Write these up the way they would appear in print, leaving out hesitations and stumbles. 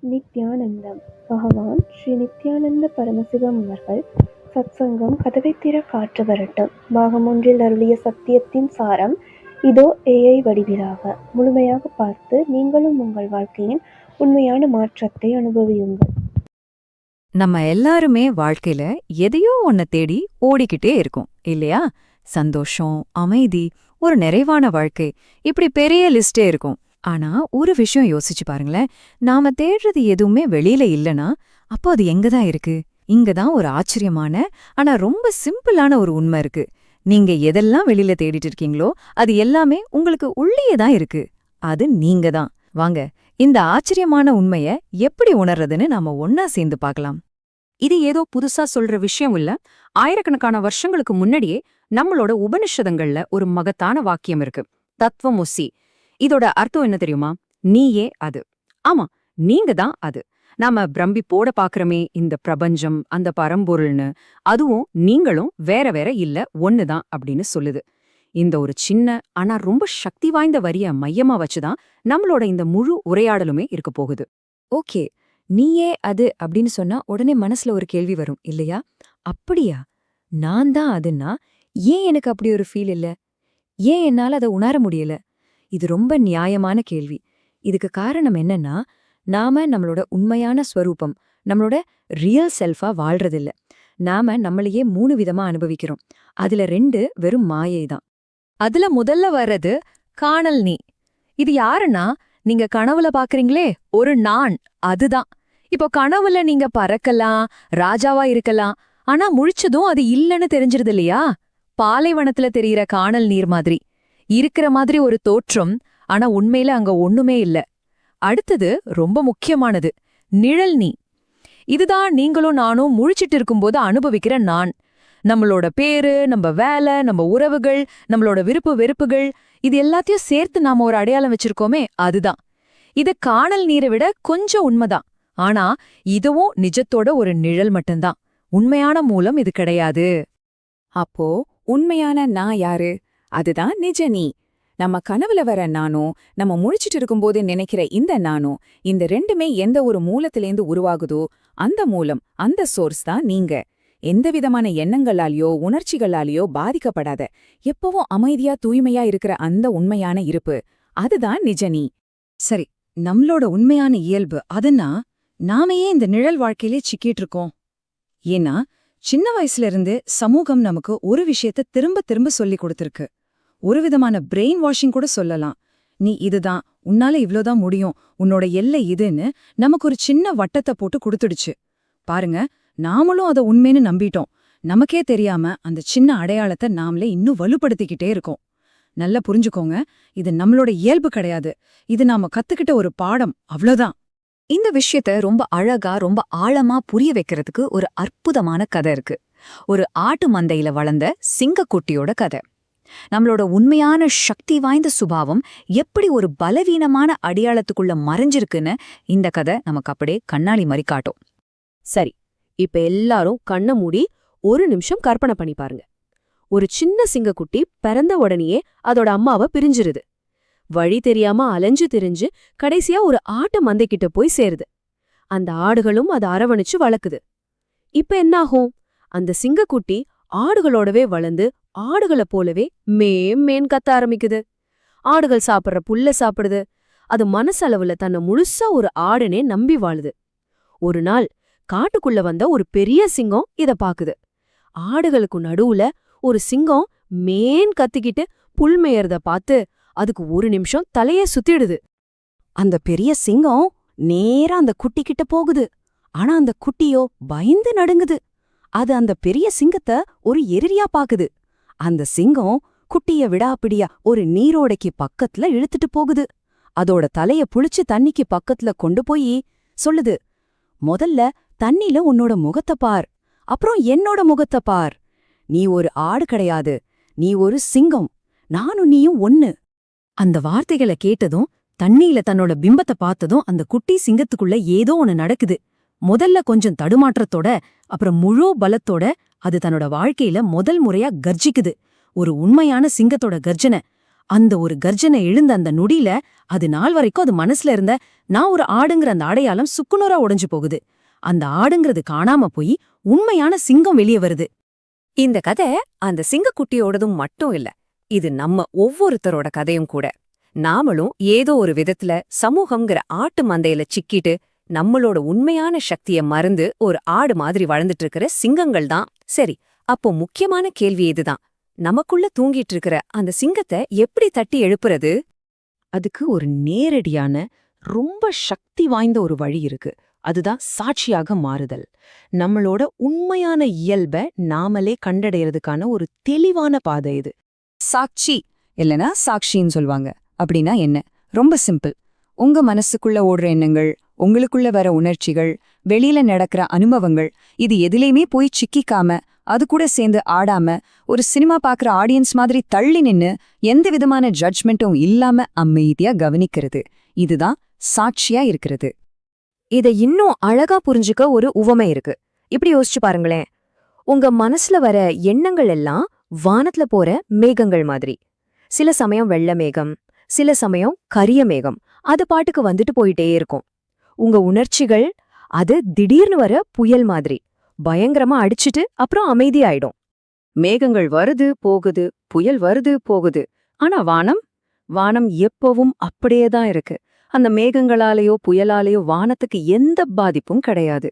நித்யானந்தம். பகவான் ஸ்ரீ நித்யானந்த பரமசிவம் அவர்கள் சத்சங்கம் கதவைத் திற காற்று வரட்டும் பாகம் ஒன்றில் அருளிய சத்தியத்தின் சாரம் இதோ ஏஐ வடிவிலாக முழுமையாக பார்த்து நீங்களும் உங்கள் வாழ்க்கையின் உண்மையான மாற்றத்தை அனுபவியுங்கள். நம்ம எல்லாருமே வாழ்க்கையில எதையோ ஒன்ன தேடி ஓடிக்கிட்டே இருக்கோம் இல்லையா? சந்தோஷம், அமைதி, ஒரு நிறைவான வாழ்க்கை, இப்படி பெரிய லிஸ்டே இருக்கும். ஆனா ஒரு விஷயம் யோசிச்சு பாருங்களேன், நாம தேடுறது எதுவுமே வெளியில இல்லனா அப்போ அது எங்கதான் இருக்கு? இங்கதான் ஒரு ஆச்சரியமான ஆனா ரொம்ப சிம்பிளான ஒரு உண்மை இருக்கு. நீங்க எதெல்லாம் வெளியில தேடிட்டு இருக்கீங்களோ அது எல்லாமே உங்களுக்கு உள்ளேயே தான் இருக்கு. அது நீங்க தான். வாங்க, இந்த ஆச்சரியமான உண்மைய எப்படி உணர்றதுன்னு நாம ஒன்னா சேர்ந்து பார்க்கலாம். இது ஏதோ புதுசா சொல்ற விஷயம் இல்ல. ஆயிரக்கணக்கான வருஷங்களுக்கு முன்னாடியே நம்மளோட உபனிஷதங்கள்ல ஒரு மகத்தான வாக்கியம் இருக்கு, தத்துவமொசி. இதோட அர்த்தம் என்ன தெரியுமா? நீயே அது. ஆமா, நீங்க தான் அது. நாம பிரமிப்போட பாக்குறமே இந்த பிரபஞ்சம், அந்த பரம்பொருள்னு, அதுவும் நீங்களும் வேற வேற இல்ல, ஒண்ணுதான் அப்படின்னு சொல்லுது. இந்த ஒரு சின்ன ஆனா ரொம்ப சக்தி வாய்ந்த வரிய மையமா வச்சுதான் நம்மளோட இந்த முழு உரையாடலுமே இருக்க போகுது. ஓகே, நீயே அது அப்படின்னு சொன்னா உடனே மனசுல ஒரு கேள்வி வரும் இல்லையா? அப்படியா, நான் தான் அதுன்னா ஏன் எனக்கு அப்படி ஒரு ஃபீல் இல்ல? ஏன் என்னால அதை உணர முடியல? இது ரொம்ப நியாயமான கேள்வி. இதுக்கு காரணம் என்னன்னா, நாம நம்மளோட உண்மையான ஸ்வரூபம், நம்மளோட ரியல் செல்ஃபா வாழ்றதில்ல. நாம நம்மளையே 3 விதமா அனுபவிக்கிறோம். அதுல 2 வெறும் மாயை தான். அதுல முதல்ல வர்றது காணல் நீ. இது யாருன்னா, நீங்க கனவுல பாக்குறீங்களே ஒரு நான், அதுதான். இப்போ கனவுல நீங்க பறக்கலாம், ராஜாவா இருக்கலாம், ஆனா முழிச்சதும் அது இல்லன்னு தெரிஞ்சிருது இல்லையா? பாலைவனத்துல தெரியிற காணல் நீர் மாதிரி இருக்கிற மாதிரி ஒரு தோற்றம், ஆனா உண்மையில அங்க ஒண்ணுமே இல்ல. அடுத்தது ரொம்ப முக்கியமானது, நிழல் நீ. இதுதான் நீங்களும் நானும் முழிச்சிட்டு இருக்கும்போது அனுபவிக்கிற நான். நம்மளோட பேரு, நம்ம வேலை, நம்ம உறவுகள், நம்மளோட விருப்பு வெறுப்புகள், இது எல்லாத்தையும் சேர்த்து நாம ஒரு அடையாளம் வச்சிருக்கோமே, அதுதான். இது காணல் நீரை விட கொஞ்சம் உண்மைதான். ஆனா இதுவும் நிஜத்தோட ஒரு நிழல் மட்டும்தான். உண்மையான மூலம் இது கிடையாது. அப்போ உண்மையான நான் யாரு? அதுதான் நிஜ நீ. நம்ம கனவுல வர நானும், நம்ம முழிச்சிட்டு இருக்கும்போது நினைக்கிற இந்த நானும், இந்த ரெண்டுமே எந்த ஒரு மூலத்திலேந்து உருவாகுதோ அந்த மூலம், அந்த சோர்ஸ் தான் நீங்க. எந்த விதமான எண்ணங்களாலேயோ உணர்ச்சிகளாலேயோ பாதிக்கப்படாத, எப்பவும் அமைதியா தூய்மையா இருக்கிற அந்த உண்மையான இருப்பு, அதுதான் நிஜ நீ. சரி, நம்மளோட உண்மையான இயல்பு அதுன்னா நாம ஏன் இந்த நிழல் வாழ்க்கையிலே சிக்கிட்டு இருக்கோம்? ஏன்னா சின்ன வயசுல இருந்து சமூகம் நமக்கு ஒரு விஷயத்த திரும்ப திரும்ப சொல்லி கொடுத்திருக்கு. ஒரு விதமான பிரெயின் வாஷிங் கூட சொல்லலாம். நீ இதுதான், உன்னால இவ்ளோதான் முடியும், உன்னோட எல்லை இதுன்னு நமக்கு ஒரு சின்ன வட்டத்தை போட்டு கொடுத்துடுச்சு. பாருங்க, நாமளும் அதை உண்மைன்னு நம்பிட்டோம். நமக்கே தெரியாம அந்த சின்ன அடையாளத்தை நாமளே இன்னும் வலுப்படுத்திக்கிட்டே இருக்கோம். நல்லா புரிஞ்சுக்கோங்க, இது நம்மளோட இயல்பு கிடையாது. இது நாம கத்துக்கிட்ட ஒரு பாடம், அவ்வளவுதான். இந்த விஷயத்த ரொம்ப அழகா, ரொம்ப ஆழமா புரிய வைக்கிறதுக்கு ஒரு அற்புதமான கதை இருக்கு. ஒரு ஆட்டு மந்தையில வளர்ந்த சிங்கக்குட்டியோட கதை. நம்மளோட உண்மையான சக்தி வாய்ந்த சுபாவம் எப்படி ஒரு பலவீனமான அடையாளத்துக்குள்ள மறைஞ்சிருக்குன்னு இந்த கதை நமக்கு அப்படியே கண்ணாடி மாதிரி காட்டும். சரி, இப்ப எல்லாரும் கண்ணை மூடி ஒரு நிமிஷம் கற்பனை பண்ணி பாருங்க. ஒரு சின்ன சிங்கக்குட்டி பிறந்த உடனேயே அதோட அம்மாவை பிரிஞ்சிருது. வழி தெரியாம அலைஞ்சு திரிஞ்சு கடைசியா ஒரு ஆட்டு மந்தைக்கிட்ட போய் சேருது. அந்த ஆடுகளும் அதை அரவணைச்சு வளர்க்குது. இப்ப என்னாகும்? அந்த சிங்கக்குட்டி ஆடுகளோடவே வளர்ந்து ஆடுகளை போலவே மேன் கத்த ஆரம்பிக்குது. ஆடுகள் சாப்பிட்ற புல்ல சாப்பிடுது. அது மனசளவுல தன்னை முழுசா ஒரு ஆடுனே நம்பி வாழுது. ஒரு நாள் காட்டுக்குள்ள வந்த ஒரு பெரிய சிங்கம் இத பாக்குது. ஆடுகளுக்கு நடுவுல ஒரு சிங்கம் மேன் கத்திக்கிட்டு புல் மேயறத பார்த்து அதுக்கு ஒரு நிமிஷம் தலையே சுத்திடுது. அந்த பெரிய சிங்கம் நேரா அந்த குட்டிக்கிட்ட போகுது. ஆனா அந்த குட்டியோ பயந்து நடுங்குது. அது அந்த பெரிய சிங்கத்தை ஒரு எதிரியா பாக்குது. அந்த சிங்கம் குட்டிய விடாப்பிடியா ஒரு நீரோடைக்கு பக்கத்துல இழுத்துட்டு போகுது. அதோட தலைய புளிச்சு தண்ணிக்கு பக்கத்துல கொண்டு போய் சொல்லுது, முதல்ல தண்ணில உன்னோட முகத்தை பார், அப்புறம் என்னோட முகத்தை பார். நீ ஒரு ஆடு கிடையாது, நீ ஒரு சிங்கம், நானும் நீயும் ஒன்னு. அந்த வார்த்தைகளை கேட்டதும், தண்ணியில தன்னோட பிம்பத்தை பார்த்ததும் அந்த குட்டி சிங்கத்துக்குள்ள ஏதோ ஒன்னு நடக்குது. முதல்ல கொஞ்சம் தடுமாற்றத்தோட, அப்புறம் முழு பலத்தோட அது தன்னோட வாழ்க்கையில முதல் முறையா கர்ஜிக்குது. ஒரு உண்மையான சிங்கத்தோட கர்ஜனை. அந்த ஒரு கர்ஜனை எழுந்த அந்த நொடியில அது நாள் வரைக்கும் அது மனசுல இருந்த நான் ஒரு ஆடுங்கிற அந்த அடையாளம் சுக்குநூறா உடைஞ்சு போகுது. அந்த ஆடுங்கிறது காணாம போய் உண்மையான சிங்கம் வெளியே வருது. இந்த கதை அந்த சிங்கக்குட்டியோடதும் மட்டும் இல்ல, இது நம்ம ஒவ்வொருத்தரோட கதையும் கூட. நாமளும் ஏதோ ஒரு விதத்துல சமூகம்ங்கிற ஆட்டு மந்தையில சிக்கிட்டு நம்மளோட உண்மையான சக்திய மறந்து ஒரு ஆடு மாதிரி வளர்ந்துட்டு இருக்கிற சிங்கங்கள் தான். சரி, அப்போ முக்கியமான கேள்வி இதுதான், நமக்குள்ள தூங்கிட்டு இருக்கிற அந்த சிங்கத்தை எப்படி தட்டி எழுப்புறது? அதுக்கு ஒரு நேரடியான ரொம்ப சக்தி வாய்ந்த ஒரு வழி இருக்கு. அதுதான் சாட்சியாக மாறுதல். நம்மளோட உண்மையான இயல்பை நாமளே கண்டடைறதுக்கான ஒரு தெளிவான பாதை இது. சாட்சி இல்லனா சாட்சின்னு சொல்வாங்க. அப்படின்னா என்ன? ரொம்ப சிம்பிள். உங்க மனசுக்குள்ள ஓடுற எண்ணங்கள், உங்களுக்குள்ள வர உணர்ச்சிகள், வெளியில நடக்கிற அனுபவங்கள், இது எதிலையுமே போய் சிக்கிக்காம, அது கூட சேர்ந்து ஆடாம, ஒரு சினிமா பார்க்குற ஆடியன்ஸ் மாதிரி தள்ளி நின்னு எந்த விதமான ஜட்ஜ்மெண்ட்டும் இல்லாம அமைதியா கவனிக்கிறது. இதுதான் சாட்சியா இருக்கிறது. இதை இன்னும் அழகா புரிஞ்சுக்க ஒரு உவமை இருக்கு. இப்படி யோசிச்சு பாருங்களேன். உங்க மனசுல வர எண்ணங்கள் எல்லாம் வானத்துல போற மேகங்கள் மாதிரி. சில சமயம் வெள்ள மேகம், சில சமயம் கரிய மேகம். அது பாட்டுக்கு வந்துட்டு போயிட்டே இருக்கும். உங்க உணர்ச்சிகள் அது திடீர்னு வர புயல் மாதிரி பயங்கரமா அடிச்சிட்டு அப்புறம் அமைதியாயிடும். மேகங்கள் வருது போகுது, புயல் வருது போகுது. ஆனா வானம் எப்பவும் அப்படியேதான் இருக்கு. அந்த மேகங்களாலேயோ புயலாலேயோ வானத்துக்கு எந்த பாதிப்பும் கிடையாது.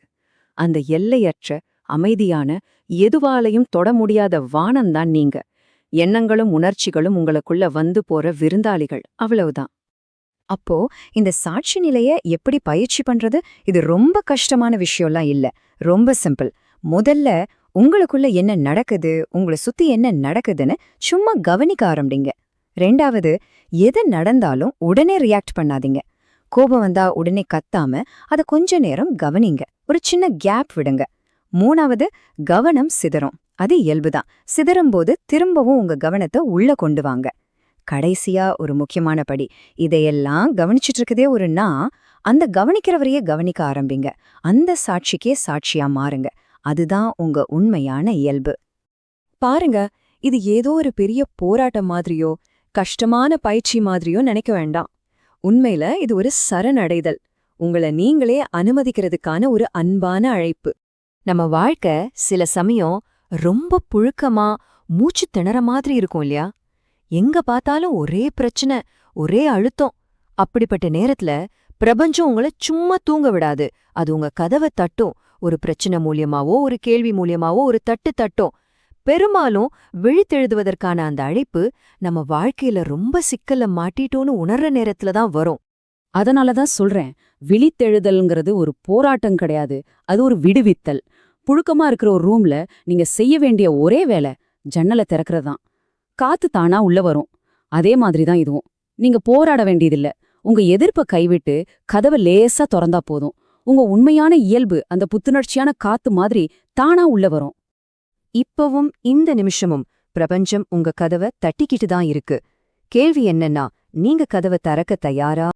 அந்த எல்லையற்ற அமைதியான எதுவாலையும் தொட முடியாத வானம்தான் நீங்க. எண்ணங்களும் உணர்ச்சிகளும் உங்களுக்குள்ள வந்து போற விருந்தாளிகள், அவ்வளவுதான். அப்போ இந்த சாட்சி நிலைய எப்படி பயிற்சி பண்றது? இது ரொம்ப கஷ்டமான விஷயம்லாம் இல்ல, ரொம்ப சிம்பிள். முதல்ல உங்களுக்குள்ள என்ன நடக்குது, உங்களை சுத்தி என்ன நடக்குதுன்னு சும்மா கவனிக்க ஆரம்பிங்க. ரெண்டாவது, எது நடந்தாலும் உடனே ரியாக்ட் பண்ணாதீங்க. கோபம் வந்தா உடனே கத்தாம அதை கொஞ்ச நேரம் கவனிங்க, ஒரு சின்ன கேப் விடுங்க. மூணாவது, கவனம் சிதறும். அது இயல்புதான். சிதறும்போது திரும்பவும் உங்க கவனத்தை உள்ள கொண்டு வாங்க. கடைசியா ஒரு முக்கியமான படி, இதையெல்லாம் கவனிச்சுட்டு இருக்கதே ஒரு அந்த கவனிக்கிறவரையே கவனிக்க ஆரம்பிங்க. அந்த சாட்சிக்கே சாட்சியா மாறுங்க. அதுதான் உங்க உண்மையான இயல்பு. பாருங்க, இது ஏதோ ஒரு பெரிய போராட்டம் மாதிரியோ கஷ்டமான பயிற்சி மாதிரியோ நினைக்க வேண்டாம். உண்மையில இது ஒரு சரணடைதல், உங்களை நீங்களே அனுமதிக்கிறதுக்கான ஒரு அன்பான அழைப்பு. நம்ம வாழ்க்கை சில சமயம் ரொம்ப புழுக்கமா மூச்சு திணற மாதிரி இருக்கும் இல்லையா? எங்க பார்த்தாலும் ஒரே பிரச்சனை, ஒரே அழுத்தம். அப்படிப்பட்ட நேரத்துல பிரபஞ்சம் உங்களை சும்மா தூங்க விடாது. அது உங்க கதவை தட்டும். ஒரு பிரச்சனை மூலியமாவோ ஒரு கேள்வி மூலியமாவோ ஒரு தட்டு தட்டும். பெரும்பாலும் விழித்தெழுதுவதற்கான அந்த அழைப்பு நம்ம வாழ்க்கையில ரொம்ப சிக்கல்ல மாட்டிட்டோன்னு உணர்ற நேரத்துல தான் வரும். அதனாலதான் சொல்றேன், விழித்தெழுதல்ங்கிறது ஒரு போராட்டம் கிடையாது, அது ஒரு விடுவித்தல். புழுக்கமா இருக்கிற ஒரு ரூம்ல நீங்க செய்ய வேண்டிய ஒரே வேலை ஜன்னலை திறக்கிறதுதான். காத்து தானா உள்ள வரும். அதே மாதிரிதான் இதுவும். நீங்க போராட வேண்டியதில்ல. உங்க எதிர்ப்பை கைவிட்டு கதவை லேசா திறந்தா போதும். உங்க உண்மையான இயல்பு அந்த புத்துணர்ச்சியான காத்து மாதிரி தானா உள்ள வரும். இப்பவும் இந்த நிமிஷமும் பிரபஞ்சம் உங்க கதவை தட்டிக்கிட்டு தான் இருக்கு. கேள்வி என்னன்னா, நீங்க கதவை திறக்க தயாரா?